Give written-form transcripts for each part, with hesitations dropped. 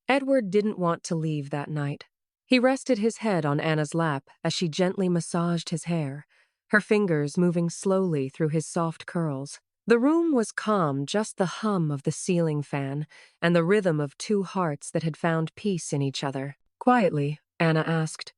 Edward didn't want to leave that night. He rested his head on Anna's lap as she gently massaged his hair, her fingers moving slowly through his soft curls. The room was calm, just the hum of the ceiling fan and the rhythm of two hearts that had found peace in each other. Quietly, Anna asked,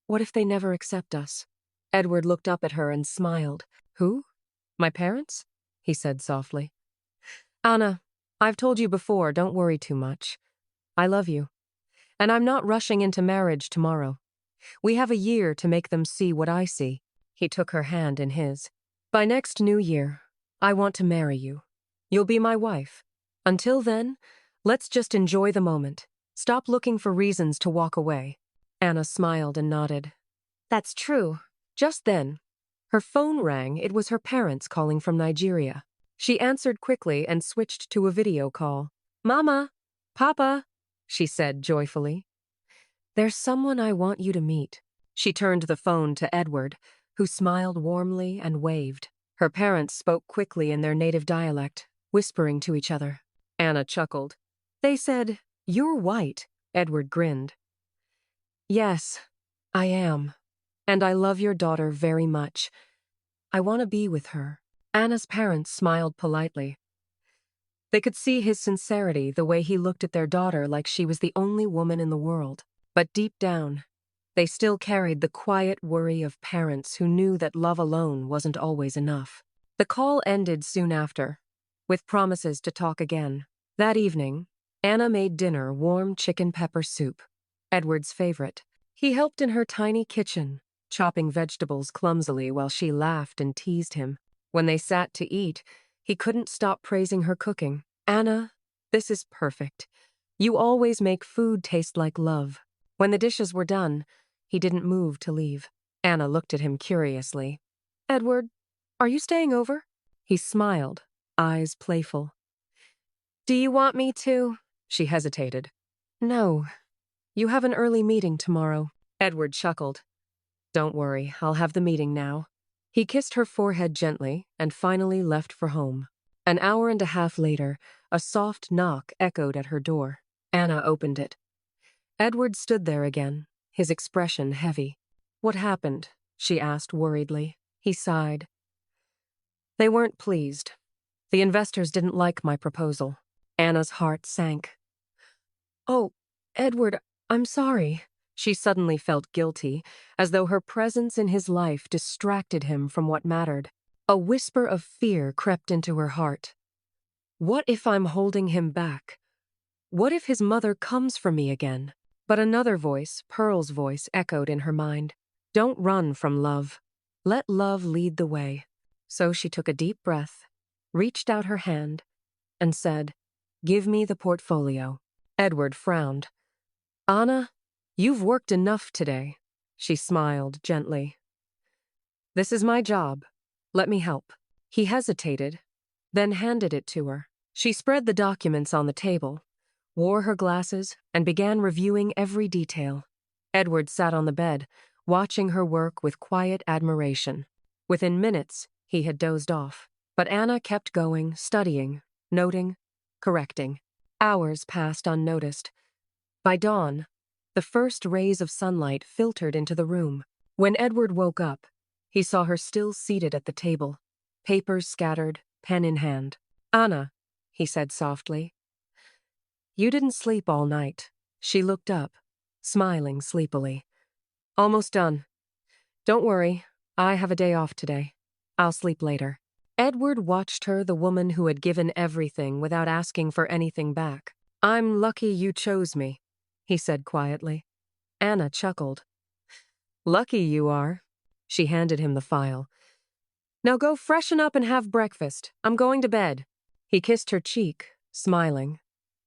"What if they never accept us?" Edward looked up at her and smiled. "Who? My parents?" he said softly. "Anna, I've told you before, don't worry too much. I love you. And I'm not rushing into marriage tomorrow. We have a year to make them see what I see." He took her hand in his. "By next New Year, I want to marry you. You'll be my wife. Until then, let's just enjoy the moment. Stop looking for reasons to walk away." Anna smiled and nodded. "That's true." Just then, her phone rang. It was her parents calling from Nigeria. She answered quickly and switched to a video call. "Mama! Papa!" she said joyfully. "There's someone I want you to meet." She turned the phone to Edward, who smiled warmly and waved. Her parents spoke quickly in their native dialect, whispering to each other. Anna chuckled. "They said, 'You're white.'" Edward grinned. "Yes, I am. And I love your daughter very much. I want to be with her." Anna's parents smiled politely. They could see his sincerity, the way he looked at their daughter like she was the only woman in the world. But deep down, they still carried the quiet worry of parents who knew that love alone wasn't always enough. The call ended soon after, with promises to talk again. That evening, Anna made dinner warm chicken pepper soup, Edward's favorite. He helped in her tiny kitchen, chopping vegetables clumsily while she laughed and teased him. When they sat to eat, he couldn't stop praising her cooking. "Anna, this is perfect. You always make food taste like love." When the dishes were done, he didn't move to leave. Anna looked at him curiously. "Edward, are you staying over?" He smiled, eyes playful. "Do you want me to?" She hesitated. "No. You have an early meeting tomorrow." Edward chuckled. "Don't worry, I'll have the meeting now." He kissed her forehead gently and finally left for home. An hour and a half later, a soft knock echoed at her door. Anna opened it. Edward stood there again, his expression heavy. "What happened?" she asked worriedly. He sighed. "They weren't pleased. The investors didn't like my proposal." Anna's heart sank. "Oh, Edward, I'm sorry." She suddenly felt guilty, as though her presence in his life distracted him from what mattered. A whisper of fear crept into her heart. What if I'm holding him back? What if his mother comes for me again? But another voice, Pearl's voice, echoed in her mind. "Don't run from love. Let love lead the way." So she took a deep breath, reached out her hand, and said, "Give me the portfolio." Edward frowned. "Anna, you've worked enough today." She smiled gently. "This is my job. Let me help." He hesitated, then handed it to her. She spread the documents on the table, wore her glasses, and began reviewing every detail. Edward sat on the bed, watching her work with quiet admiration. Within minutes, he had dozed off. But Anna kept going, studying, noting, correcting. Hours passed unnoticed. By dawn, the first rays of sunlight filtered into the room. When Edward woke up, he saw her still seated at the table, papers scattered, pen in hand. "Anna," he said softly, "you didn't sleep all night." She looked up, smiling sleepily. "Almost done. Don't worry, I have a day off today. I'll sleep later." Edward watched her, the woman who had given everything without asking for anything back. "I'm lucky you chose me," he said quietly. Anna chuckled. "Lucky you are." She handed him the file. "Now go freshen up and have breakfast. I'm going to bed." He kissed her cheek, smiling,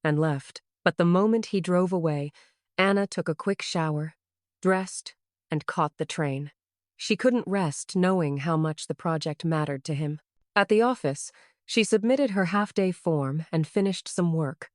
and left. But the moment he drove away, Anna took a quick shower, dressed, and caught the train. She couldn't rest knowing how much the project mattered to him. At the office, she submitted her half-day form and finished some work.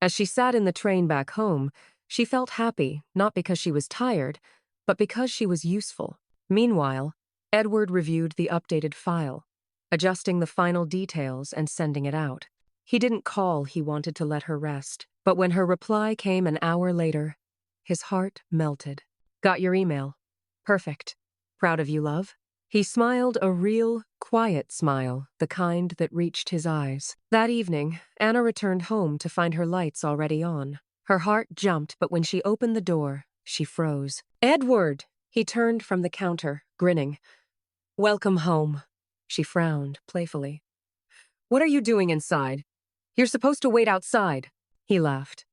As she sat in the train back home, she felt happy, not because she was tired, but because she was useful. Meanwhile, Edward reviewed the updated file, adjusting the final details and sending it out. He didn't call, he wanted to let her rest. But when her reply came an hour later, his heart melted. Got your email. Perfect. Proud of you, love. He smiled a real, quiet smile, the kind that reached his eyes. That evening, Anna returned home to find her lights already on. Her heart jumped, but when she opened the door, she froze. Edward! He turned from the counter, grinning. Welcome home. She frowned playfully. What are you doing inside? You're supposed to wait outside. He laughed.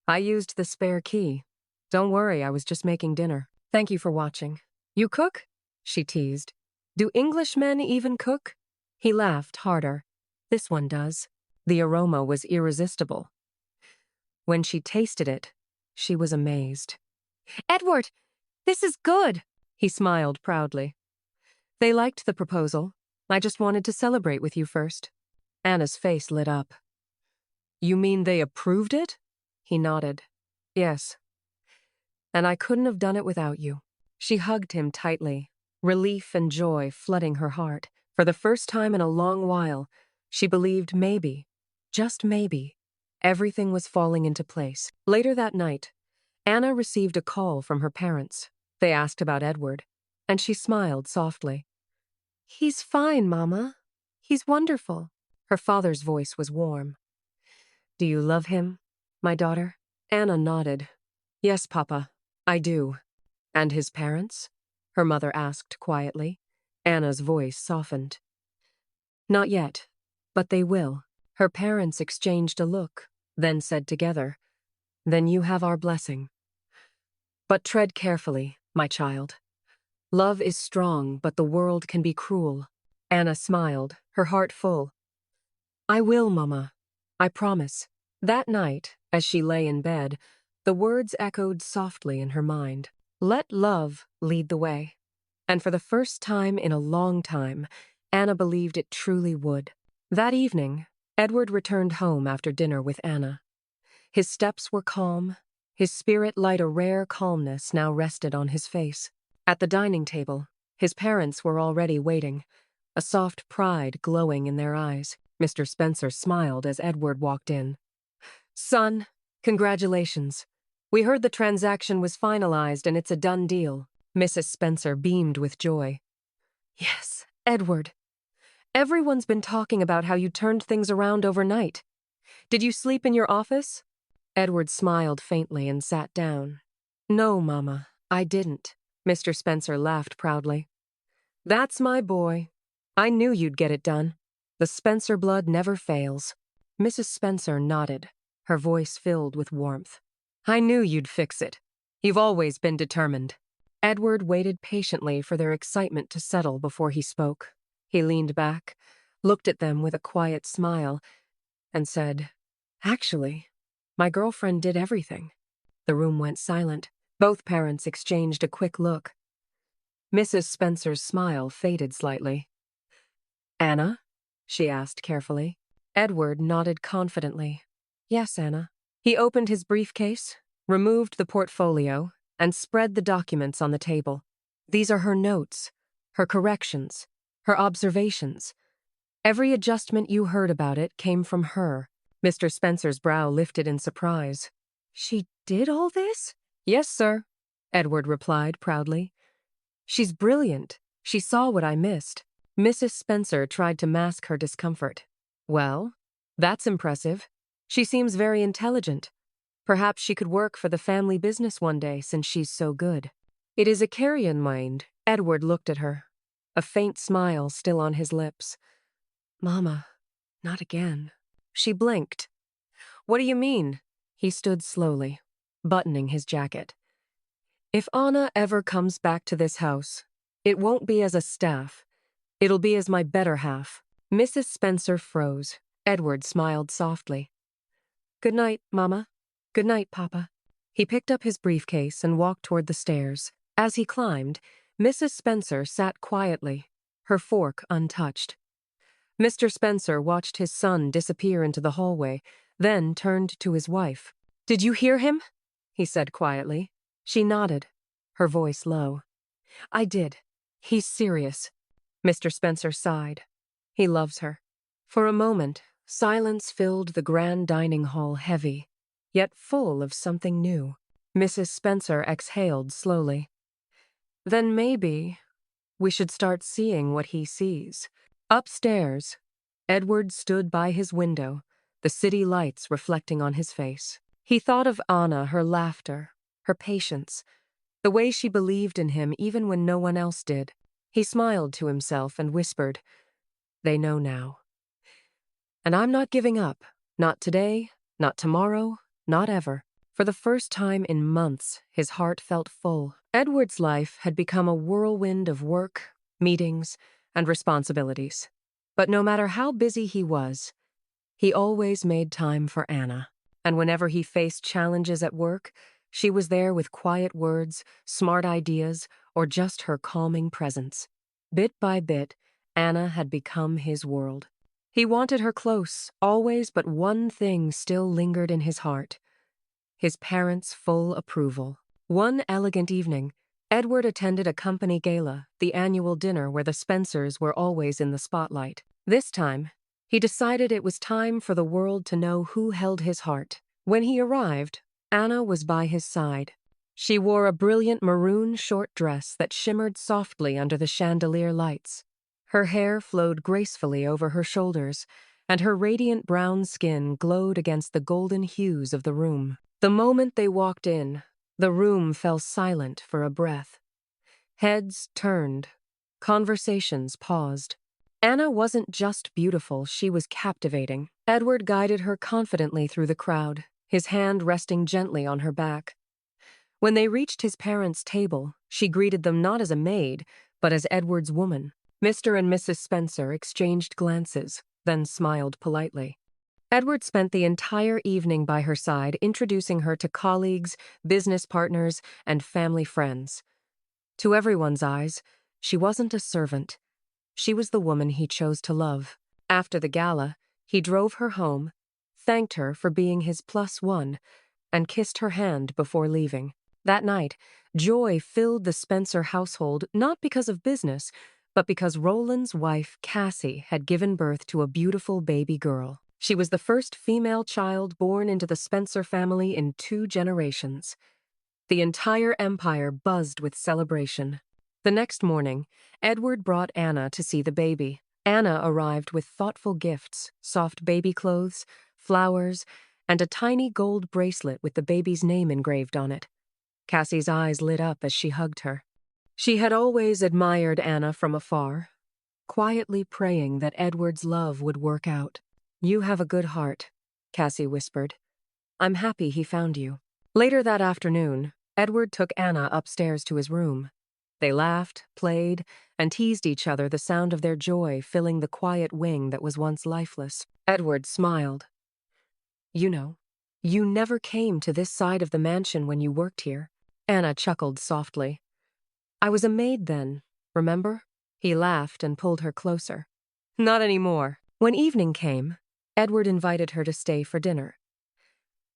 I used the spare key. Don't worry, I was just making dinner. Thank you for watching. You cook? She teased. Do Englishmen even cook? He laughed harder. This one does. The aroma was irresistible. When she tasted it, she was amazed. Edward, this is good, he smiled proudly. They liked the proposal. I just wanted to celebrate with you first. Anna's face lit up. You mean they approved it? He nodded. Yes. And I couldn't have done it without you. She hugged him tightly, relief and joy flooding her heart. For the first time in a long while, she believed maybe, just maybe, everything was falling into place. Later that night, Anna received a call from her parents. They asked about Edward, and she smiled softly. He's fine, Mama. He's wonderful. Her father's voice was warm. Do you love him, my daughter? Anna nodded. Yes, Papa, I do. And his parents? Her mother asked quietly. Anna's voice softened. Not yet, but they will. Her parents exchanged a look, then said together, Then you have our blessing. But tread carefully, my child. Love is strong, but the world can be cruel. Anna smiled, her heart full. I will, Mama. I promise. That night, as she lay in bed, the words echoed softly in her mind. Let love lead the way. And for the first time in a long time, Anna believed it truly would. That evening, Edward returned home after dinner with Anna. His steps were calm. His spirit light, a rare calmness now rested on his face. At the dining table, his parents were already waiting, a soft pride glowing in their eyes. Mr. Spencer smiled as Edward walked in. Son, congratulations. We heard the transaction was finalized and it's a done deal. Mrs. Spencer beamed with joy. Yes, Edward. Everyone's been talking about how you turned things around overnight. Did you sleep in your office? Edward smiled faintly and sat down. No, Mama, I didn't. Mr. Spencer laughed proudly. That's my boy. I knew you'd get it done. The Spencer blood never fails. Mrs. Spencer nodded, her voice filled with warmth. I knew you'd fix it. You've always been determined. Edward waited patiently for their excitement to settle before he spoke. He leaned back, looked at them with a quiet smile, and said, Actually, my girlfriend did everything. The room went silent. Both parents exchanged a quick look. Mrs. Spencer's smile faded slightly. Anna? She asked carefully. Edward nodded confidently. Yes, Anna. He opened his briefcase, removed the portfolio, and spread the documents on the table. These are her notes, her corrections, her observations. Every adjustment you heard about it came from her. Mr. Spencer's brow lifted in surprise. She did all this? Yes, sir, Edward replied proudly. She's brilliant. She saw what I missed. Mrs. Spencer tried to mask her discomfort. Well, that's impressive. She seems very intelligent. Perhaps she could work for the family business one day since she's so good. It is a carrion mind. Edward looked at her, a faint smile still on his lips. Mama, not again. She blinked. What do you mean? He stood slowly, buttoning his jacket. If Anna ever comes back to this house, it won't be as a staff. It'll be as my better half. Mrs. Spencer froze. Edward smiled softly. Good night, Mama. Good night, Papa. He picked up his briefcase and walked toward the stairs. As he climbed, Mrs. Spencer sat quietly, her fork untouched. Mr. Spencer watched his son disappear into the hallway, then turned to his wife. Did you hear him? He said quietly. She nodded, her voice low. I did. He's serious. Mr. Spencer sighed. He loves her. For a moment, Silence filled the grand dining hall heavy, yet full of something new. Mrs. Spencer exhaled slowly. Then maybe we should start seeing what he sees. Upstairs, Edward stood by his window, the city lights reflecting on his face. He thought of Anna, her laughter, her patience, the way she believed in him even when no one else did. He smiled to himself and whispered, "They know now. And I'm not giving up. Not today, not tomorrow, not ever." For the first time in months, his heart felt full. Edward's life had become a whirlwind of work, meetings, and responsibilities. But no matter how busy he was, he always made time for Anna. And whenever he faced challenges at work, she was there with quiet words, smart ideas, or just her calming presence. Bit by bit, Anna had become his world. He wanted her close, always, but one thing still lingered in his heart: his parents' full approval. One elegant evening, Edward attended a company gala, the annual dinner where the Spencers were always in the spotlight. This time, he decided it was time for the world to know who held his heart. When he arrived, Anna was by his side. She wore a brilliant maroon short dress that shimmered softly under the chandelier lights. Her hair flowed gracefully over her shoulders, and her radiant brown skin glowed against the golden hues of the room. The moment they walked in, the room fell silent for a breath. Heads turned. Conversations paused. Anna wasn't just beautiful, she was captivating. Edward guided her confidently through the crowd, his hand resting gently on her back. When they reached his parents' table, she greeted them not as a maid, but as Edward's woman. Mr. and Mrs. Spencer exchanged glances, then smiled politely. Edward spent the entire evening by her side, introducing her to colleagues, business partners, and family friends. To everyone's eyes, she wasn't a servant. She was the woman he chose to love. After the gala, he drove her home, thanked her for being his +1, and kissed her hand before leaving. That night, joy filled the Spencer household, not because of business, but because Roland's wife, Cassie, had given birth to a beautiful baby girl. She was the first female child born into the Spencer family in 2 generations. The entire empire buzzed with celebration. The next morning, Edward brought Anna to see the baby. Anna arrived with thoughtful gifts, soft baby clothes, flowers, and a tiny gold bracelet with the baby's name engraved on it. Cassie's eyes lit up as she hugged her. She had always admired Anna from afar, quietly praying that Edward's love would work out. "You have a good heart," Cassie whispered. "I'm happy he found you." Later that afternoon, Edward took Anna upstairs to his room. They laughed, played, and teased each other, the sound of their joy filling the quiet wing that was once lifeless. Edward smiled. "You know, you never came to this side of the mansion when you worked here." Anna chuckled softly. "I was a maid then, remember?" He laughed and pulled her closer. "Not anymore." When evening came, Edward invited her to stay for dinner.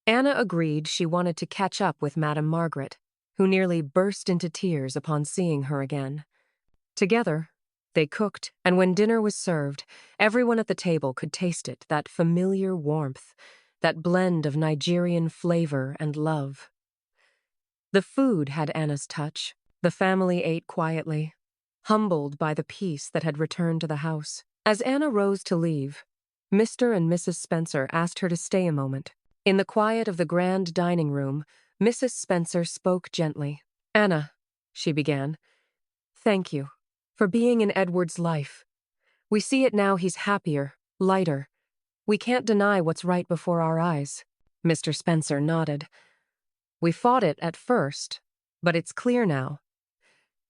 Anna agreed she wanted to catch up with Madame Margaret, who nearly burst into tears upon seeing her again. Together, they cooked, and when dinner was served, everyone at the table could taste it, that familiar warmth, that blend of Nigerian flavor and love. The food had Anna's touch. The family ate quietly, humbled by the peace that had returned to the house. As Anna rose to leave, Mr. and Mrs. Spencer asked her to stay a moment. In the quiet of the grand dining room, Mrs. Spencer spoke gently. "Anna," she began, "thank you for being in Edward's life. We see it now, he's happier, lighter. We can't deny what's right before our eyes." Mr. Spencer nodded. "We fought it at first, but it's clear now.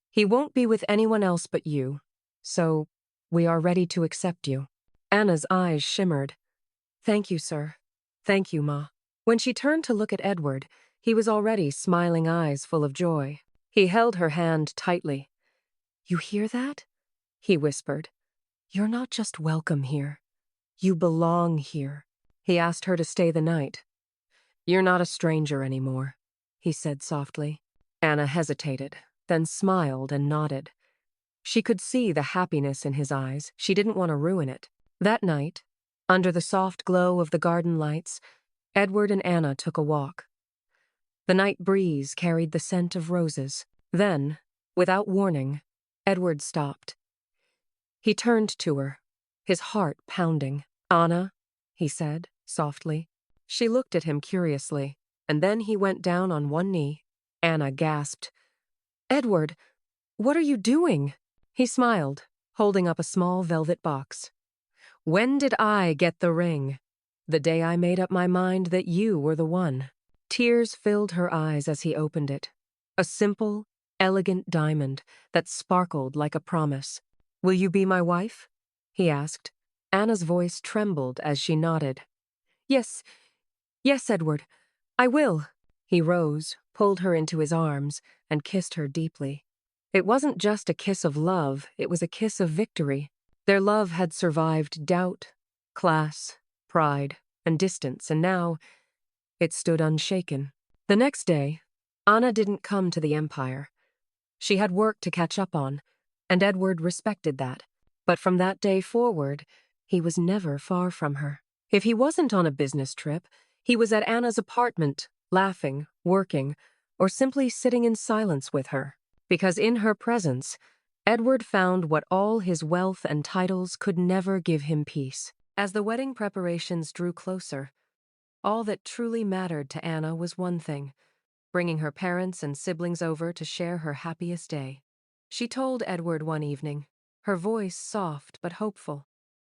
He won't be with anyone else but you, so we are ready to accept you." Anna's eyes shimmered. "Thank you, sir. Thank you, Ma." When she turned to look at Edward, he was already smiling, eyes full of joy. He held her hand tightly. "You hear that?" he whispered. "You're not just welcome here. You belong here." He asked her to stay the night. "You're not a stranger anymore," he said softly. Anna hesitated, then smiled and nodded. She could see the happiness in his eyes. She didn't want to ruin it. That night, Under the soft glow of the garden lights, Edward and Anna took a walk. The night breeze carried the scent of roses. Then, without warning, Edward stopped. He turned to her, his heart pounding. "Anna," he said, softly. She looked at him curiously, and then he went down on one knee. Anna gasped. "Edward, what are you doing?" He smiled, holding up a small velvet box. "When did I get the ring? The day I made up my mind that you were the one." Tears filled her eyes as he opened it. A simple, elegant diamond that sparkled like a promise. "Will you be my wife?" he asked. Anna's voice trembled as she nodded. Yes, Edward, I will." He rose, pulled her into his arms, and kissed her deeply. It wasn't just a kiss of love, it was a kiss of victory. Their love had survived doubt, class, pride, and distance, and now it stood unshaken. The next day, Anna didn't come to the Empire. She had work to catch up on, and Edward respected that. But from that day forward, he was never far from her. If he wasn't on a business trip, he was at Anna's apartment, laughing, working, or simply sitting in silence with her. Because in her presence, Edward found what all his wealth and titles could never give him: peace. As the wedding preparations drew closer, all that truly mattered to Anna was one thing: bringing her parents and siblings over to share her happiest day. She told Edward one evening, her voice soft but hopeful,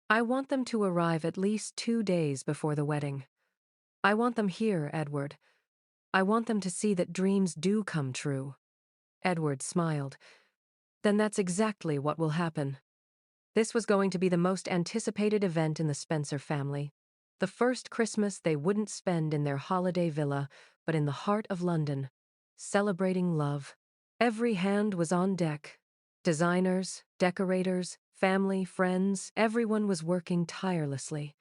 "I want them to arrive at least 2 days before the wedding. I want them here, Edward. I want them to see that dreams do come true." Edward smiled. "Then that's exactly what will happen." This was going to be the most anticipated event in the Spencer family. The first Christmas they wouldn't spend in their holiday villa, but in the heart of London, celebrating love. Every hand was on deck. Designers, decorators, family, friends, everyone was working tirelessly.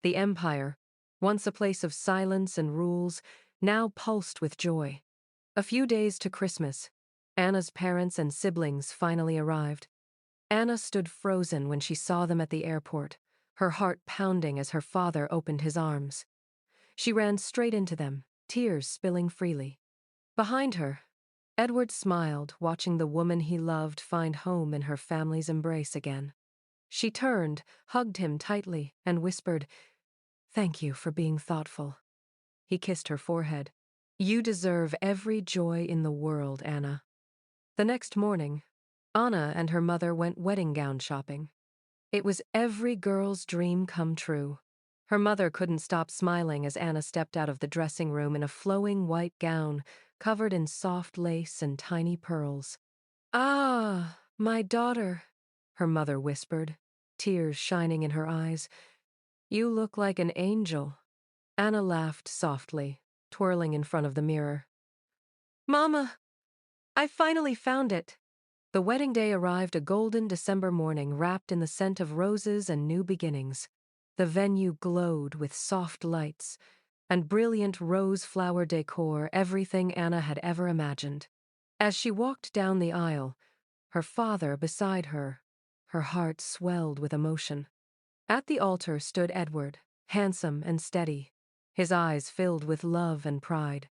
The Empire, once a place of silence and rules, now pulsed with joy. A few days to Christmas, Anna's parents and siblings finally arrived. Anna stood frozen when she saw them at the airport, her heart pounding as her father opened his arms. She ran straight into them, tears spilling freely. Behind her, Edward smiled, watching the woman he loved find home in her family's embrace again. She turned, hugged him tightly, and whispered, "Thank you for being thoughtful." He kissed her forehead. "You deserve every joy in the world, Anna." The next morning, Anna and her mother went wedding gown shopping. It was every girl's dream come true. Her mother couldn't stop smiling as Anna stepped out of the dressing room in a flowing white gown, covered in soft lace and tiny pearls. "Ah, my daughter," her mother whispered, tears shining in her eyes. "You look like an angel." Anna laughed softly, twirling in front of the mirror. "Mama, I finally found it." The wedding day arrived a golden December morning wrapped in the scent of roses and new beginnings. The venue glowed with soft lights and brilliant rose flower decor, everything Anna had ever imagined. As she walked down the aisle, her father beside her, her heart swelled with emotion. At the altar stood Edward, handsome and steady, his eyes filled with love and pride.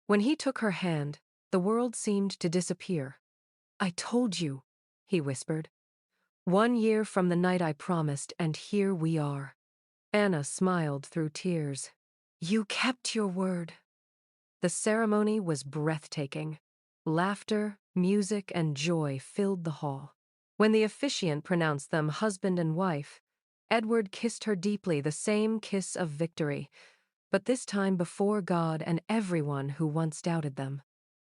When he took her hand, the world seemed to disappear. "I told you," he whispered. "1 year from the night I promised, and here we are." Anna smiled through tears. "You kept your word." The ceremony was breathtaking. Laughter, music, and joy filled the hall. When the officiant pronounced them husband and wife, Edward kissed her deeply, the same kiss of victory, but this time before God and everyone who once doubted them.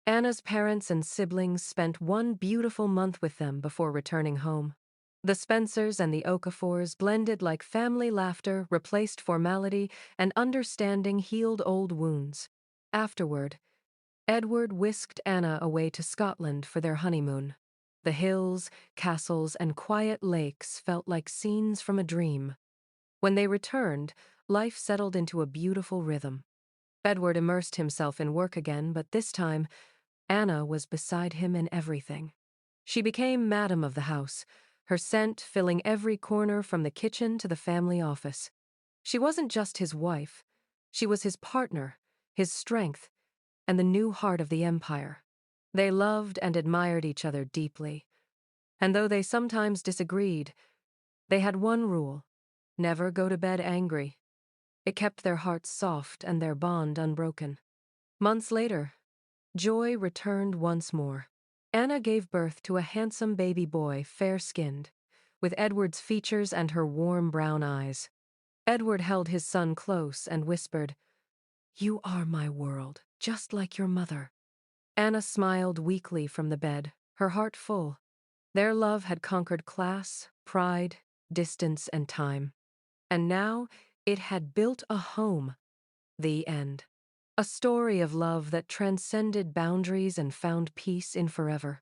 Anna's parents and siblings spent 1 beautiful month with them before returning home. The Spencers and the Okafors blended like family laughter, replaced formality, and understanding healed old wounds. Afterward, Edward whisked Anna away to Scotland for their honeymoon. The hills, castles, and quiet lakes felt like scenes from a dream. When they returned, life settled into a beautiful rhythm. Edward immersed himself in work again, but this time, Anna was beside him in everything. She became madam of the house, her scent filling every corner from the kitchen to the family office. She wasn't just his wife. She was his partner, his strength, and the new heart of the empire. They loved and admired each other deeply. And though they sometimes disagreed, they had one rule: never go to bed angry. It kept their hearts soft and their bond unbroken. Months later, joy returned once more. Anna gave birth to a handsome baby boy, fair-skinned, with Edward's features and her warm brown eyes. Edward held his son close and whispered, "You are my world, just like your mother." Anna smiled weakly from the bed, her heart full. Their love had conquered class, pride, distance, and time. And now it had built a home. The end. A story of love that transcended boundaries and found peace in forever.